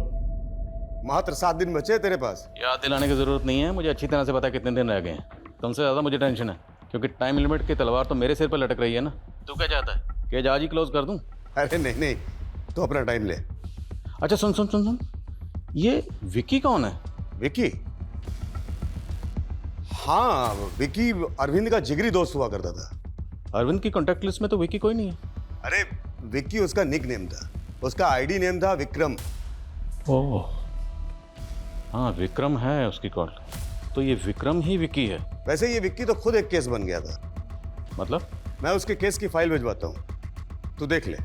[SPEAKER 4] मात्र 7 दिन बचे तेरे पास।
[SPEAKER 3] याद दिलाने की जरूरत नहीं है, मुझे अच्छी तरह से पता है कितने दिन रह गए हैं। तुमसे ज़्यादा मुझे टेंशन है, क्योंकि टाइम लिमिट की तलवार तो मेरे सिर पर लटक रही है ना। तू क्या चाहता है कि आज ही क्लोज कर दूं?
[SPEAKER 4] अरे नहीं नहीं, तो अपना टाइम ले।
[SPEAKER 3] अच्छा सुन सुन सुन सुन, ये विकी कौन है?
[SPEAKER 4] विकी? हाँ, विकी अरविंद का जिगरी दोस्त हुआ करता था।
[SPEAKER 3] अरविंद की कॉन्टैक्ट लिस्ट में तो विकी कोई नहीं है।
[SPEAKER 4] अरे विक्की उसका निक नेम था, उसका आईडी नेम था विक्रम।
[SPEAKER 3] ओह हाँ, विक्रम है उसकी कॉल। तो ये विक्रम ही विकी है।
[SPEAKER 4] वैसे ये विक्की तो खुद एक केस बन गया था।
[SPEAKER 3] मतलब?
[SPEAKER 4] मैं उसके केस की फाइल भिजवाता हूँ, तू देख ले।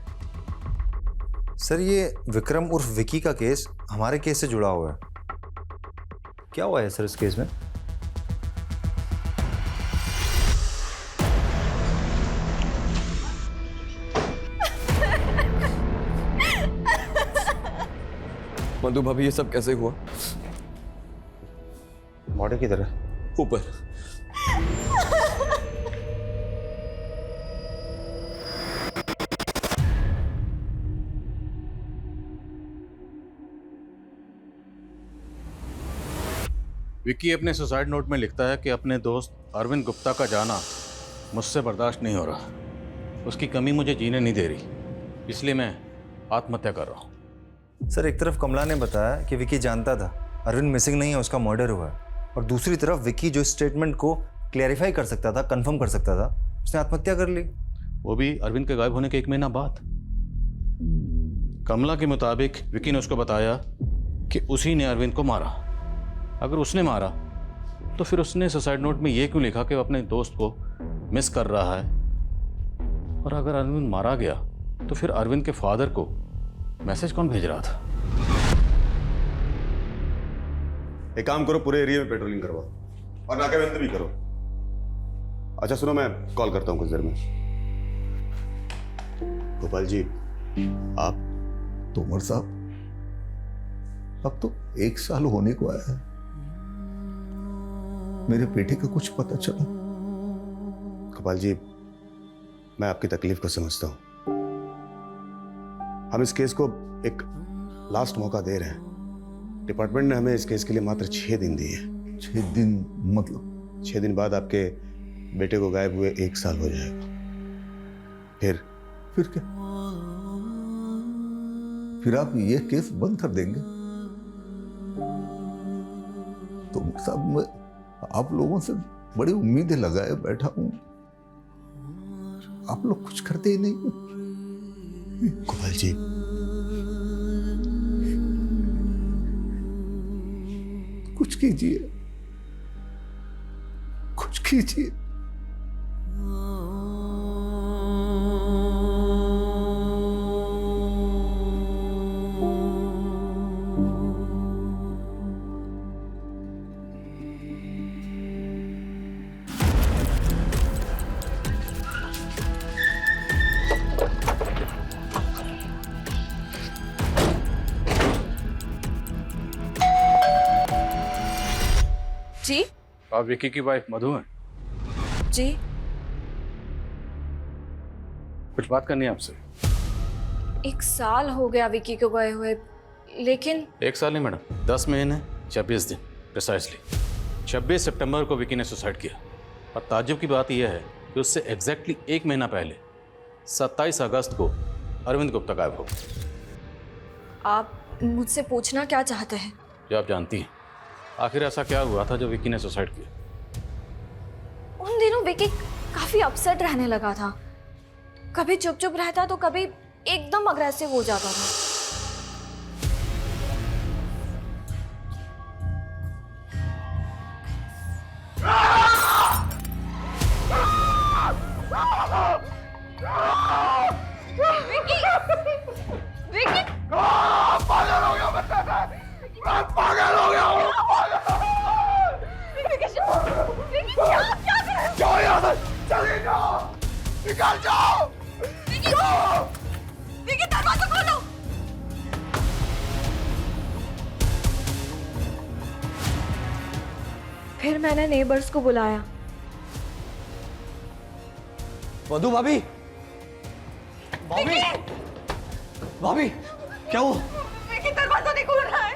[SPEAKER 2] सर ये विक्रम उर्फ विकी का केस हमारे केस से जुड़ा हुआ है। क्या हुआ है सर इस केस में?
[SPEAKER 13] मधु भाभी ये सब कैसे हुआ?
[SPEAKER 4] बॉडी की तरह
[SPEAKER 13] ऊपर।
[SPEAKER 3] विक्की अपने सुसाइड नोट में लिखता है कि अपने दोस्त अरविंद गुप्ता का जाना मुझसे बर्दाश्त नहीं हो रहा, उसकी कमी मुझे जीने नहीं दे रही, इसलिए मैं आत्महत्या कर रहा हूँ।
[SPEAKER 2] सर, एक तरफ कमला ने बताया कि विक्की जानता था अरविंद मिसिंग नहीं है, उसका मर्डर हुआ है, और दूसरी तरफ विक्की जो स्टेटमेंट को क्लैरिफाई कर सकता था, कंफर्म कर सकता था, उसने आत्महत्या कर ली,
[SPEAKER 3] वो भी अरविंद के गायब होने के 1 महीना बाद। कमला के मुताबिक विक्की ने उसको बताया कि उसी ने अरविंद को मारा। अगर उसने मारा तो फिर उसने सुसाइड नोट में ये क्यों लिखा कि वो अपने दोस्त को मिस कर रहा है? और अगर अरविंद मारा गया तो फिर अरविंद के फादर को मैसेज कौन भेज रहा था?
[SPEAKER 4] एक काम करो, पूरे एरिया में पेट्रोलिंग करवाओ और नाकाबंदी भी करो। अच्छा सुनो, मैं कॉल करता हूँ कुछ देर में। गोपाल जी, आप?
[SPEAKER 7] तोमर साहब, अब तो 1 साल होने को आया है, मेरे बेटे का कुछ पता चला?
[SPEAKER 4] गोपाल जी, मैं आपकी तकलीफ को समझता हूं। हम इस केस को एक लास्ट मौका दे रहे हैं। डिपार्टमेंट ने हमें इस केस के लिए मात्र 6 दिन दिए।
[SPEAKER 7] 6 दिन मतलब?
[SPEAKER 4] 6 दिन बाद आपके बेटे को गायब हुए 1 साल हो जाएगा। फिर
[SPEAKER 7] क्या? फिर आप ये केस बंद कर देंगे? तो साहब, मैं आप लोगों से बड़ी उम्मीदें लगाए बैठा हूं, आप लोग कुछ करते ही नहीं।
[SPEAKER 4] गोपाल जी,
[SPEAKER 7] कुछ कीजिए, कुछ कीजिए।
[SPEAKER 5] जी?
[SPEAKER 3] आप विक्की की वाइफ मधु हैं?
[SPEAKER 5] जी।
[SPEAKER 3] कुछ बात करनी है आपसे।
[SPEAKER 5] 1 साल हो गया विक्की को गए हुए, लेकिन
[SPEAKER 3] 1 साल नहीं मैडम, 10 महीने 26 दिन प्रिसाइसली। 26 सितंबर को विक्की ने सुसाइड किया, और ताज्जुब की बात यह है कि उससे एग्जैक्टली 1 महीना पहले 27 अगस्त को अरविंद गुप्ता गायब हो गए।
[SPEAKER 5] आप मुझसे पूछना क्या चाहते हैं?
[SPEAKER 3] जो आप जानती हैं, आखिर ऐसा क्या हुआ था जो विक्की ने सुसाइड किया?
[SPEAKER 5] उन दिनों विक्की काफी अपसेट रहने लगा था। कभी चुप चुप रहता तो कभी एकदम अग्रेसिव हो जाता था। विक्की! विक्की! पागल हो गया मैं पागल हो गया। विक्की, क्या कर रहे हो? जाओ यहाँ से, चले जाओ, निकल जाओ। विक्की, दरवाजा खोलो। फिर मैंने नेबर्स को बुलाया।
[SPEAKER 9] मधु भाभी, भाभी, भाभी, क्या हुआ?
[SPEAKER 5] विक्की, दरवाजा नहीं खुल रहा है।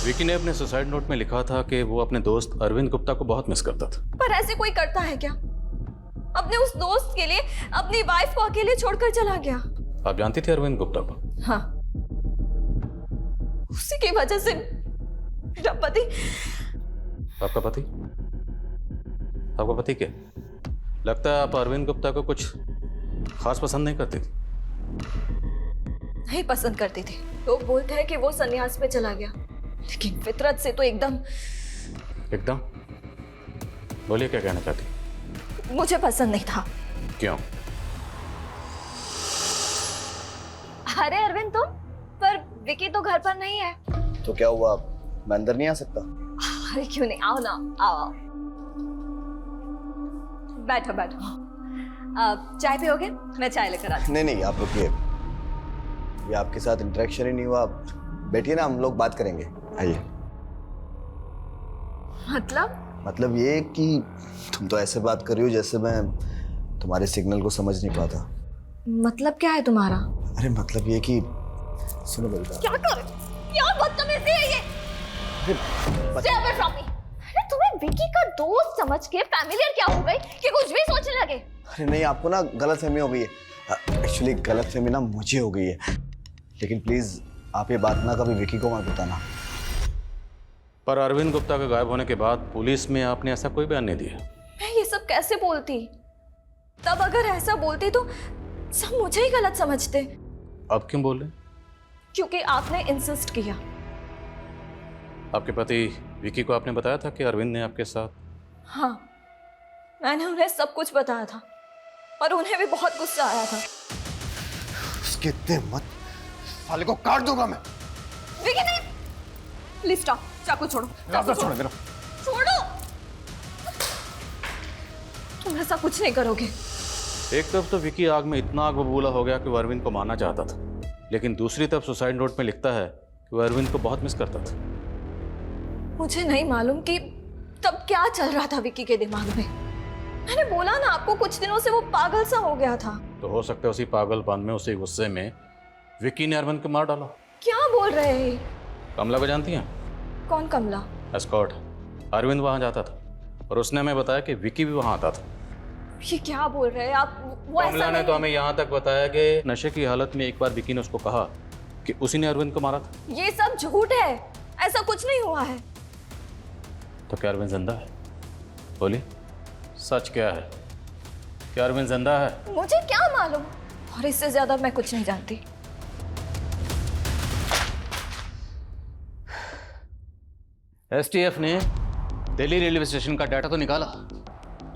[SPEAKER 3] विक्की ने अपने सुसाइड नोट में लिखा था कि वो अपने दोस्त अरविंद गुप्ता को बहुत मिस करता था।
[SPEAKER 5] पर ऐसे कोई करता है क्या? अपने उस दोस्त के लिए अपनी वाइफ को अकेले छोड़कर चला गया।
[SPEAKER 3] आप जानती थी अरविंद गुप्ता को?
[SPEAKER 5] हाँ, उसी की वजह से मेरा पति।
[SPEAKER 3] आपका पति? आपका पति क्या? लगता है आप अरविंद गुप्ता को कुछ खास पसंद नहीं करती थी।
[SPEAKER 5] नहीं पसंद करती थी। लोग बोलते हैं कि वो संन्यास पे चला गया, लेकिन फितरत से तो एकदम
[SPEAKER 3] बोलिए, क्या कहना चाहती?
[SPEAKER 5] मुझे पसंद नहीं था।
[SPEAKER 3] क्यों?
[SPEAKER 5] अरे अरविंद, तुम? पर विकी तो घर पर नहीं है।
[SPEAKER 9] तो क्या हुआ, मैं अंदर नहीं आ सकता?
[SPEAKER 5] अरे क्यों नहीं, आओ ना, आओ।
[SPEAKER 8] बैठो बैठो। चाय पियोगे? मैं चाय लेकर आती
[SPEAKER 9] नहीं नहीं, आप रुकिए, ये आपके साथ इंटरेक्शन ही नहीं हुआ। आप बैठिए ना, हम लोग बात करेंगे, आइए।
[SPEAKER 8] हूँ।
[SPEAKER 9] मतलब ये कि तुम तो ऐसे बात कर रही हो जैसे मैं तुम्हारे सिग्नल को समझ नहीं पाता।
[SPEAKER 8] मतलब क्या है तुम्हारा?
[SPEAKER 9] अरे मतलब ये कि सुनो मेरी बात।
[SPEAKER 8] क्या कर? क्या बदतमीजी है ये? Stay away from me. अरे तुम्हें विकी का दोस्त समझ के फैमिलियर क्या हो गई कि कुछ भी सोचने लगे?
[SPEAKER 9] अरे नहीं, आपको ना गलतफहमी हो गई है। एक्चुअली गलतफहमी ना मुझे हो गई है, लेकिन प्लीज आप ये बात ना कभी विकी को मत बताना।
[SPEAKER 3] पर अरविंद गुप्ता के गायब होने के बाद पुलिस में आपने ऐसा कोई बयान नहीं दिया।
[SPEAKER 8] मैं ये सब कैसे बोलती? तब अगर ऐसा बोलती तो सब मुझे ही गलत समझते।
[SPEAKER 3] अब क्यों बोल रहे?
[SPEAKER 8] क्योंकि आपने इंसिस्ट किया।
[SPEAKER 3] आपके पति विकी को आपने बताया था कि अरविंद ने आपके साथ?
[SPEAKER 8] हाँ, मैंने उन्हें सब कुछ बताया था और उन्हें भी बहुत गुस्सा आया था।
[SPEAKER 9] उसके दे मत, साले को काट दूंगा मैं।
[SPEAKER 8] विकी नहीं, प्लीज स्टॉप, चाकू छोड़ो। चाकू छोड़ो मेरा। छोड़ो, तुम ऐसा कुछ नहीं करोगे।
[SPEAKER 3] एक तरफ तो विकी आग में इतना आग बबूला हो गया कि वो अरविंद को मारना चाहता था, लेकिन दूसरी तरफ सुसाइड नोट में लिखता है कि वो अरविंद को बहुत मिस करता था।
[SPEAKER 8] मुझे नहीं मालूम कि तब क्या चल रहा था विकी के दिमाग में। मैंने बोला ना आपको, कुछ दिनों से वो पागल सा हो गया था।
[SPEAKER 3] तो हो सकता है उसी पागलपन में, उसी गुस्से में विकी ने अरविंद को मार डाला।
[SPEAKER 8] क्या बोल रहे हैं?
[SPEAKER 3] कमला को जानती हैं?
[SPEAKER 8] कौन कमला?
[SPEAKER 3] एस्कॉर्ट। अरविंद वहां जाता था और उसने हमें बताया कि विकी भी वहां आता था।
[SPEAKER 8] ये क्या बोल रहे हैं आप? वो ऐसा
[SPEAKER 3] कमला ने तो हमें यहाँ तक बताया कि नशे की हालत में एक बार विकी ने उसको कहा कि उसी ने अरविंद को मारा था।
[SPEAKER 8] ये सब झूठ है, ऐसा कुछ नहीं हुआ है।
[SPEAKER 3] तो क्या अरविंद जिंदा है? बोली, सच क्या है? क्या अरविंद जिंदा है?
[SPEAKER 8] मुझे क्या मालूम, और इससे ज्यादा मैं कुछ नहीं जानती।
[SPEAKER 3] एसटीएफ ने दिल्ली रेलवे स्टेशन का डाटा तो निकाला,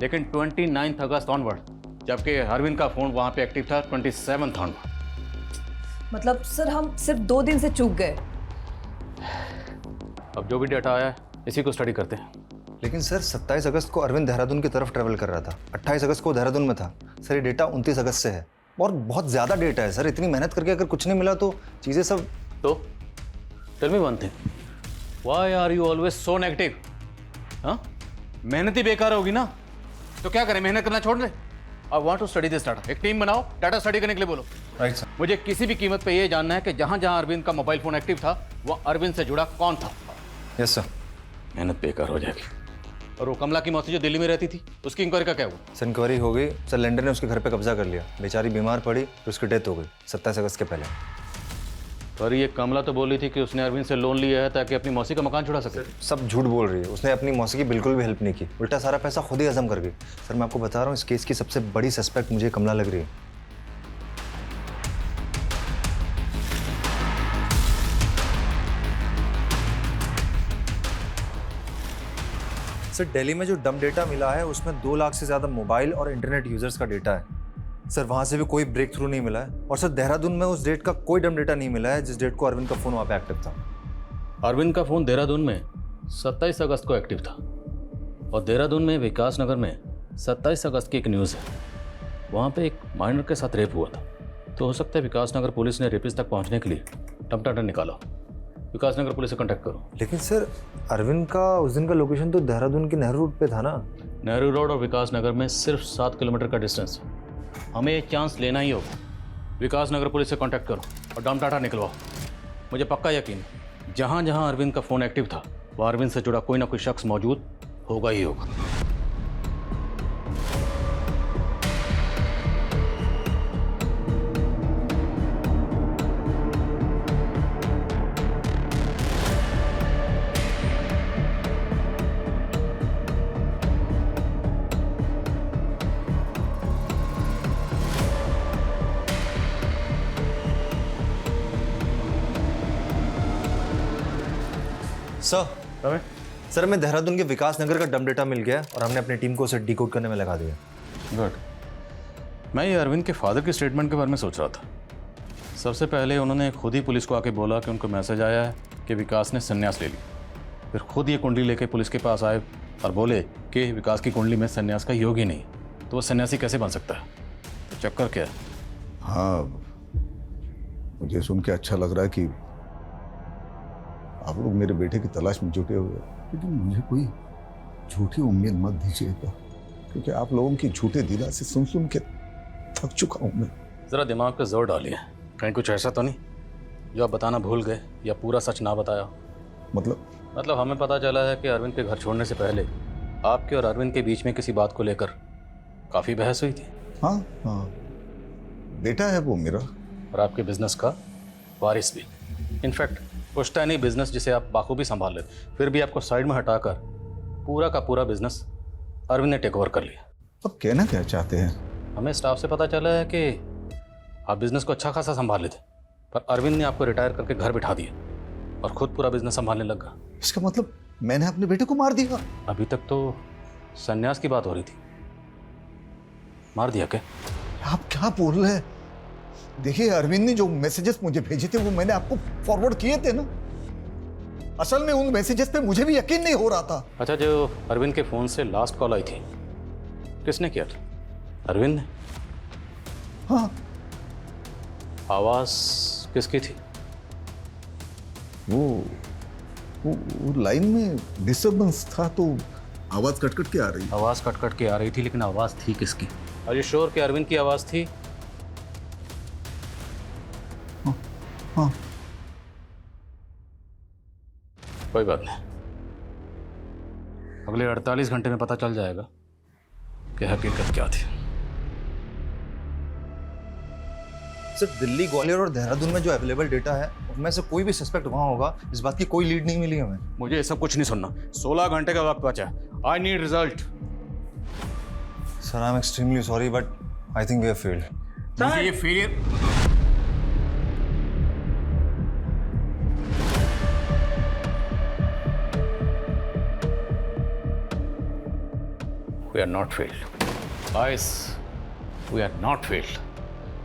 [SPEAKER 3] लेकिन 29 अगस्त ऑनवर्ड, जबकि अरविंद का फोन वहां पे एक्टिव था 27 ऑनवर्ड।
[SPEAKER 8] मतलब सर, हम सिर्फ 2 दिन से चूक गए।
[SPEAKER 3] अब जो भी डाटा आया है इसी को स्टडी करते हैं।
[SPEAKER 2] लेकिन सर 27 अगस्त को अरविंद देहरादून की तरफ ट्रैवल कर रहा था, 28 अगस्त को देहरादून में था। सर ये डेटा 29 अगस्त से है और बहुत ज़्यादा डेटा है सर। इतनी मेहनत करके अगर कुछ नहीं मिला तो चीज़ें सब।
[SPEAKER 3] तो tell me one thing, why are you always so negative? हाँ, मेहनत ही बेकार होगी ना, तो क्या करें, मेहनत करना छोड़ दें? I want to study this data. एक टीम बनाओ, डाटा स्टडी करने के लिए बोलो।
[SPEAKER 2] Right sir.
[SPEAKER 3] मुझे किसी भी कीमत पे ये जानना है कि जहां जहां अरविंद का मोबाइल फोन एक्टिव था वो अरविंद से जुड़ा कौन था।
[SPEAKER 2] Yes sir.
[SPEAKER 3] मेहनत बेकार हो जाएगी। और वो कमला की मौसी जो दिल्ली में रहती थी, उसकी इंक्वायरी का क्या हुआ?
[SPEAKER 2] सर इंक्वायरी हो गई सर, लंदन ने उसके घर पे कब्जा कर लिया। बेचारी बीमार पड़ी तो उसकी डेथ हो गई 27 अगस्त के पहले।
[SPEAKER 3] पर ये कमला तो बोल रही थी कि उसने अरविंद से लोन लिया है ताकि अपनी मौसी का मकान छुड़ा सके।
[SPEAKER 2] सब झूठ बोल रही है, उसने अपनी मौसी की बिल्कुल भी हेल्प नहीं की, उल्टा सारा पैसा खुद ही हजम कर गई। सर मैं आपको बता रहा हूँ, इस केस की सबसे बड़ी सस्पेक्ट मुझे कमला लग रही है। सर दिल्ली में जो डम डेटा मिला है उसमें 2 लाख से ज़्यादा मोबाइल और इंटरनेट यूजर्स का डेटा है सर। वहाँ से भी कोई ब्रेक थ्रू नहीं मिला है। और सर देहरादून में उस डेट का कोई डम डेटा नहीं मिला है जिस डेट को अरविंद का फ़ोन वहाँ पे एक्टिव था।
[SPEAKER 3] अरविंद का फ़ोन देहरादून में 27 अगस्त को एक्टिव था और देहरादून में विकास नगर में 27 अगस्त की एक न्यूज़ है, वहाँ पे एक माइनर के साथ रेप हुआ था। तो हो सकता है विकास नगर पुलिस ने रेपिस्ट तक पहुँचने के लिए टमटाटा निकाला। विकास नगर पुलिस से कांटेक्ट करो।
[SPEAKER 2] लेकिन सर अरविंद का उस दिन का लोकेशन तो देहरादून की नेहरू रोड पे था ना।
[SPEAKER 3] नेहरू रोड और विकास नगर में सिर्फ 7 किलोमीटर का डिस्टेंस है। हमें एक चांस लेना ही होगा। विकास नगर पुलिस से कांटेक्ट करो और डाटा निकलवाओ। मुझे पक्का यकीन है जहाँ जहाँ अरविंद का फ़ोन एक्टिव था वह अरविंद से जुड़ा कोई ना कोई शख्स मौजूद होगा ही होगा।
[SPEAKER 2] सर सर हमें देहरादून के विकास नगर का डम डेटा मिल गया और हमने अपनी टीम को उसे डिकोड करने में लगा दिया।
[SPEAKER 3] गुड। मैं ये अरविंद के फादर के स्टेटमेंट के बारे में सोच रहा था। सबसे पहले उन्होंने खुद ही पुलिस को आके बोला कि उनको मैसेज आया है कि विकास ने संन्यास ले लिया। फिर खुद ये कुंडली लेके पुलिस के पास आए और बोले कि विकास की कुंडली में संन्यास का योग ही नहीं। तो वो सन्यासी कैसे बन सकता है? तो चक्कर क्या है?
[SPEAKER 7] हाँ, मुझे सुन के अच्छा लग रहा है कि आप लोग मेरे बेटे की तलाश में जुटे हुए हैं, लेकिन मुझे कोई झूठी उम्मीद मत दीजिएगा, क्योंकि आप लोगों की झूठे दिलासे सुन सुन के थक चुका हूं मैं।
[SPEAKER 3] ज़रा दिमाग पे जोर डालिए, कहीं कुछ ऐसा तो नहीं जो आप बताना भूल गए या पूरा सच ना बताया?
[SPEAKER 7] मतलब
[SPEAKER 3] हमें पता चला है कि अरविंद के घर छोड़ने से पहले आपके और अरविंद के बीच में किसी बात को लेकर काफ़ी बहस हुई थी।
[SPEAKER 7] हाँ हाँ, बेटा है वो मेरा,
[SPEAKER 3] और आपके बिजनेस का वारिस भी। इनफैक्ट पुश्तैनी बिजनेस जिसे आप बाखूबी संभाल लेते, फिर भी आपको साइड में हटाकर पूरा का पूरा बिजनेस अरविंद ने टेक ओवर कर लिया।
[SPEAKER 7] अब कहना क्या चाहते हैं?
[SPEAKER 3] हमें स्टाफ से पता चला है कि आप बिजनेस को अच्छा खासा संभाल लेते, पर अरविंद ने आपको रिटायर करके घर बिठा दिया और खुद पूरा बिजनेस संभालने लगा।
[SPEAKER 7] इसका मतलब मैंने अपने बेटे को मार दिया?
[SPEAKER 3] अभी तक तो संन्यास की बात हो रही थी, मार दिया क्या?
[SPEAKER 7] आप क्या बोल रहे हैं? देखिए, अरविंद ने जो मैसेजेस मुझे भेजे थे वो मैंने आपको फॉरवर्ड किए थे ना। असल में उन मैसेजेस पे मुझे भी यकीन नहीं हो रहा था।
[SPEAKER 3] अच्छा, जो अरविंद के फोन से लास्ट कॉल आई थी किसने किया था? अरविंद ने?
[SPEAKER 7] हाँ।
[SPEAKER 3] आवाज किसकी थी?
[SPEAKER 7] वो लाइन में डिस्टर्बेंस था तो आवाज कट के आ रही।
[SPEAKER 3] आवाज कट के आ रही थी, लेकिन आवाज थी किसकी? आर यू श्योर कि अरविंद की आवाज थी?
[SPEAKER 7] हाँ।
[SPEAKER 3] कोई बात नहीं, अगले 48 घंटे में पता चल जाएगा कि हकीकत क्या थी।
[SPEAKER 2] सर, दिल्ली, ग्वालियर और देहरादून में जो अवेलेबल डेटा है उनमें से कोई भी सस्पेक्ट वहाँ होगा, इस बात की कोई लीड नहीं मिली हमें।
[SPEAKER 3] मुझे ये सब कुछ नहीं सुनना, 16 घंटे का वक्त बचा है। I need result.
[SPEAKER 2] Sir, I am extremely sorry but I think we have failed.
[SPEAKER 3] मुझे ये failure We are not failed. Guys, we are not failed.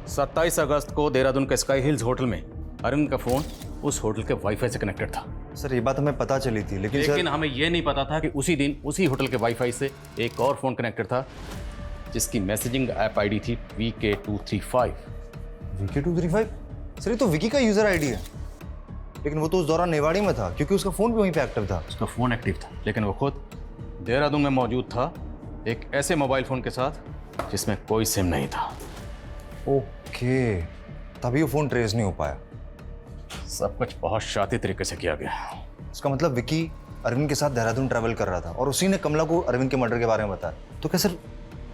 [SPEAKER 3] 27 अगस्त को देहरादून के स्काई हिल्स होटल में अरविंद का फोन उस होटल के वाईफाई से कनेक्टेड था।
[SPEAKER 2] सर, ये बात हमें पता चली थी, लेकिन
[SPEAKER 3] हमें यह नहीं पता था कि उसी दिन उसी होटल के वाईफाई से एक और फोन कनेक्टेड था जिसकी मैसेजिंग ऐप आईडी थी VK235।
[SPEAKER 2] VK235? सर, ये तो विकी का यूजर आईडी है, लेकिन वो तो उस दौरान नेवाड़ी में था क्योंकि उसका फोन भी वहीं पे एक्टिव था।
[SPEAKER 3] उसका फोन एक्टिव था, लेकिन वो खुद देहरादून में मौजूद था एक ऐसे मोबाइल फोन के साथ जिसमें कोई सिम नहीं था।
[SPEAKER 2] ओके, तभी वो फोन ट्रेस नहीं हो पाया।
[SPEAKER 3] सब कुछ बहुत शाती तरीके से किया गया।
[SPEAKER 2] इसका मतलब विकी अरविंद के साथ देहरादून ट्रैवल कर रहा था और उसी ने कमला को अरविंद के मर्डर के बारे में बताया। तो क्या सर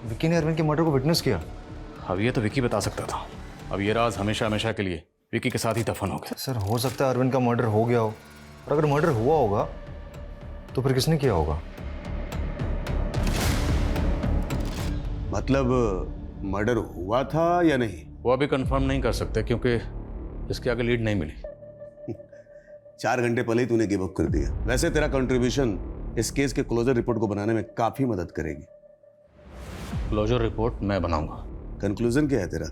[SPEAKER 2] विकी ने अरविंद के मर्डर को विटनेस किया?
[SPEAKER 3] अब ये तो विकी बता सकता था। अब ये राज हमेशा हमेशा के लिए विकी के साथ ही दफन हो गया।
[SPEAKER 2] सर, हो सकता है अरविंद का मर्डर हो गया हो, और अगर मर्डर हुआ होगा तो फिर किसने किया होगा?
[SPEAKER 4] मतलब मर्डर हुआ था या नहीं?
[SPEAKER 3] वो अभी कंफर्म नहीं कर सकते क्योंकि इसके आगे लीड नहीं मिली।
[SPEAKER 4] 4 घंटे पहले ही तूने गिव अप कर दिया। वैसे तेरा कंट्रीब्यूशन इस केस के क्लोजर रिपोर्ट को बनाने में काफी मदद करेगी।
[SPEAKER 3] क्लोजर रिपोर्ट मैं बनाऊंगा।
[SPEAKER 4] कंक्लूजन क्या है तेरा?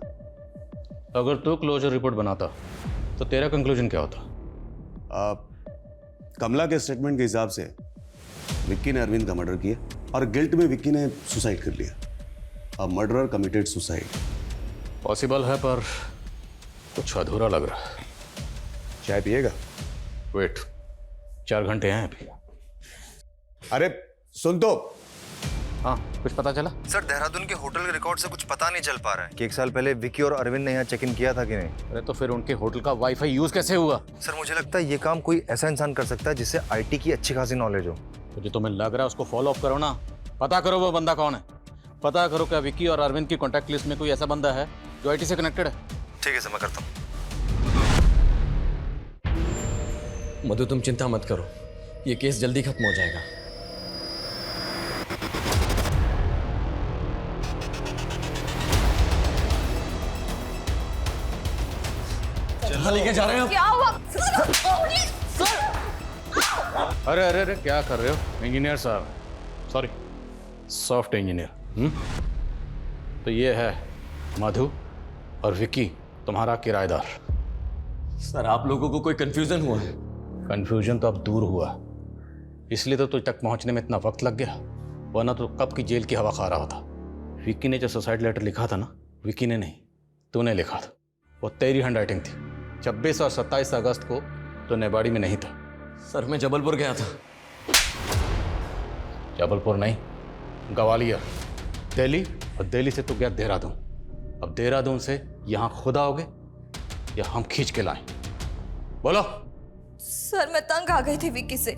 [SPEAKER 3] अगर तू क्लोजर रिपोर्ट बनाता तो तेरा कंक्लूजन क्या होता?
[SPEAKER 4] कमला के स्टेटमेंट के हिसाब से विक्की ने अरविंद का मर्डर किया और गिल्ट में विक्की ने सुसाइड कर लिया। अ मर्डरर कमिटेड सुसाइड।
[SPEAKER 3] पॉसिबल है, पर कुछ अधूरा लग रहा है।
[SPEAKER 4] चाय पिएगा?
[SPEAKER 3] वेट, 4 घंटे हैं अभी।
[SPEAKER 4] अरे सुन तो।
[SPEAKER 3] हाँ, कुछ पता चला?
[SPEAKER 2] सर, देहरादून के होटल के रिकॉर्ड से कुछ पता नहीं चल पा रहा है कि 1 साल पहले विकी और अरविंद ने यहाँ चेक इन किया था कि नहीं।
[SPEAKER 3] अरे तो फिर उनके होटल का वाईफाई यूज कैसे हुआ?
[SPEAKER 2] सर, मुझे लगता है ये काम कोई ऐसा इंसान कर सकता है जिससे आईटी की अच्छी खासी नॉलेज हो।
[SPEAKER 3] तो जो तुम्हें लग रहा है उसको फॉलो अप करो ना। पता करो वो बंदा कौन है। पता करो क्या विकी और अरविंद की कॉन्टैक्ट लिस्ट में कोई ऐसा बंदा है जो आईटी से कनेक्टेड है।
[SPEAKER 2] ठीक है सर, मैं करता हूँ।
[SPEAKER 11] मधु, तुम चिंता मत करो, ये केस जल्दी खत्म हो जाएगा। कहाँ लेके जा रहे हो?
[SPEAKER 8] क्या हुआ?
[SPEAKER 3] अरे अरे अरे, क्या कर रहे हो इंजीनियर साहब? Sorry, soft engineer. तो ये है मधु और विकी, तुम्हारा किराएदार।
[SPEAKER 11] सर, आप लोगों को कोई कंफ्यूजन हुआ है?
[SPEAKER 3] कंफ्यूजन तो अब दूर हुआ, इसलिए तो तुझ तक पहुंचने में इतना वक्त लग गया, वरना तो कब की जेल की हवा खा रहा था। विक्की ने जो सुसाइड लेटर लिखा था ना, विक्की ने नहीं, तूने लिखा था। वो तेरी हैंड राइटिंग थी। 26 और 27 अगस्त को तो नेबाड़ी में नहीं था।
[SPEAKER 13] सर मैं जबलपुर गया था।
[SPEAKER 3] जबलपुर नहीं, ग्वालियर, दिल्ली, और दिल्ली से तू गया देहरादून। अब देहरादून से यहाँ खुद आओगे या हम खींच के लाएं? बोलो।
[SPEAKER 5] सर मैं तंग आ गई थी विक्की से,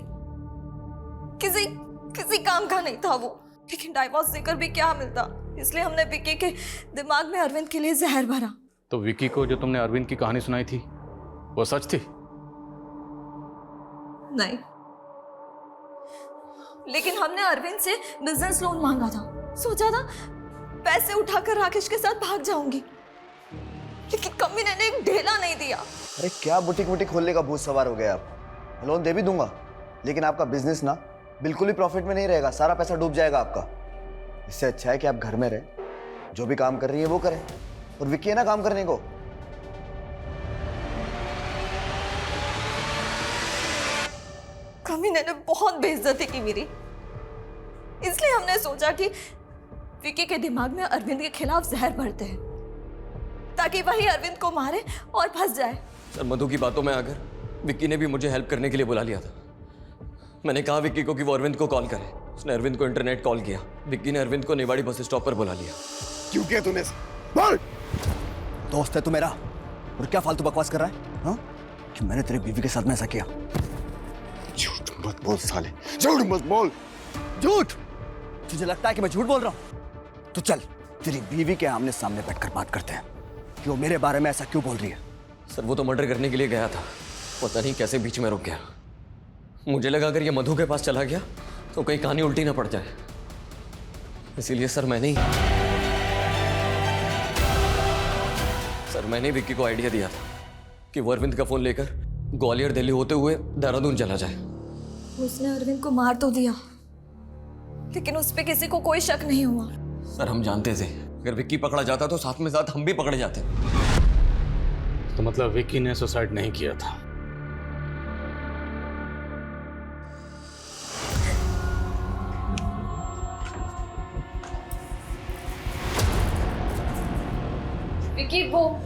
[SPEAKER 5] किसी काम का नहीं था वो, लेकिन डाइवोर्स देकर भी क्या मिलता, इसलिए हमने विक्की के दिमाग में अरविंद के लिए जहर भरा।
[SPEAKER 3] तो विक्की को जो तुमने अरविंद की कहानी सुनाई थी वो सच थी?
[SPEAKER 5] नहीं, लेकिन हमने अरविंद से बिजनेस लोन मांगा था। सोचा था पैसे उठाकर राकेश के साथ भाग जाऊंगी, लेकिन कमीने ने एक ढेला नहीं दिया।
[SPEAKER 9] अरे क्या बुटीक वुटीक खोलने का भूत सवार हो गया आप? लोन दे भी दूंगा, लेकिन आपका बिजनेस ना बिल्कुल ही प्रॉफिट में नहीं रहेगा, सारा पैसा डूब जाएगा आपका। इससे अच्छा है कि आप घर में रहें, जो भी काम कर रही है वो करें, और विक्की है ना काम करने को।
[SPEAKER 5] कमीने ने बहुत बेइज्जती की मेरी, इसलिए हमने सोचा कि विक्की के दिमाग में अरविंद के खिलाफ जहर भरते हैं, ताकि वही अरविंद को मारे और फंस जाए।
[SPEAKER 13] सर मधु की बातों में आकर विक्की ने भी मुझे हेल्प करने के लिए बुला लिया था। मैंने कहा विक्की को कि वो अरविंद को कॉल करे। उसने अरविंद को इंटरनेट कॉल किया। विक्की ने अरविंद को नेवाड़ी बस स्टॉप पर बुला लिया।
[SPEAKER 9] क्यों किया तूने? बोल। दोस्त है तू मेरा, और क्या फालतू बकवास कर रहा है? हाँ, कि मैंने तेरी बीवी के साथ में ऐसा किया? झूठ मत बोल साले, झूठ मत बोल। झूठ? तुझे लगता है कि मैं झूठ बोल रहा हूँ? तो चल तेरी बीवी के आमने सामने बैठकर बात करते हैं कि वो मेरे बारे में ऐसा क्यों बोल रही है।
[SPEAKER 13] सर वो तो मर्डर करने के लिए गया था, पता नहीं कैसे बीच में रुक गया। मुझे लगा अगर ये मधु के पास चला गया तो कहीं कहानी उल्टी ना पड़ जाए, इसीलिए सर मैंने विक्की को आइडिया दिया था कि वो अरविंद का फोन लेकर ग्वालियर दिल्ली होते हुए देहरादून चला जाए।
[SPEAKER 5] उसने अरविंद को मार तो दिया, लेकिन उस पे किसी को कोई शक नहीं हुआ।
[SPEAKER 13] सर हम जानते थे अगर विक्की पकड़ा जाता तो साथ में साथ हम भी पकड़े जाते।
[SPEAKER 3] तो मतलब विक्की ने सुसाइड नहीं किया था?
[SPEAKER 8] विक्की वो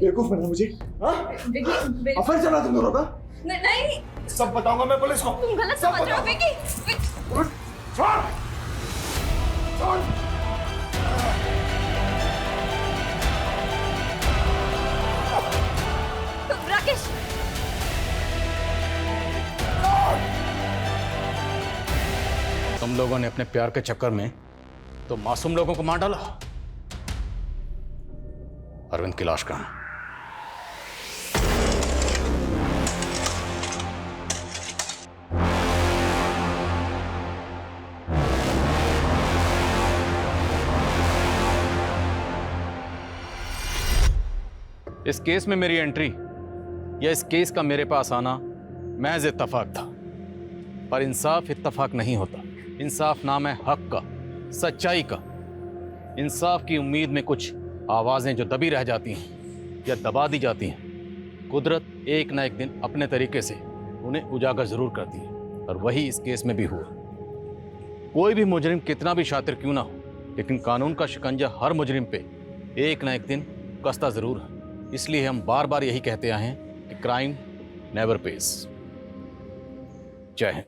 [SPEAKER 9] बेवकूफ बना मुझे। हाँ?
[SPEAKER 8] विक्की
[SPEAKER 9] अफर चला तुम दोनों का?
[SPEAKER 8] नहीं,
[SPEAKER 9] सब बताऊंगा मैं पुलिस को।
[SPEAKER 8] तुम गलत समझ रहे हो विक्की।
[SPEAKER 9] छोड़। छोड़।
[SPEAKER 8] राकेश
[SPEAKER 3] तुम लोगों ने अपने प्यार के चक्कर में तो मासूम लोगों को मार डाला। अरविंद की लाश कहां है? इस केस में मेरी एंट्री या इस केस का मेरे पास आना महज इत्तफाक था, पर इंसाफ इत्तफाक नहीं होता। इंसाफ नाम है हक का, सच्चाई का। इंसाफ की उम्मीद में कुछ आवाज़ें जो दबी रह जाती हैं या दबा दी जाती हैं, कुदरत एक ना एक दिन अपने तरीके से उन्हें उजागर ज़रूर करती है, और वही इस केस में भी हुआ। कोई भी मुजरिम कितना भी शातिर क्यों ना हो, लेकिन कानून का शिकंजा हर मुजरिम पे एक ना एक दिन कसता ज़रूर है। इसलिए हम बार बार यही कहते आए हैं कि क्राइम नेवर पेस। जय हिंद।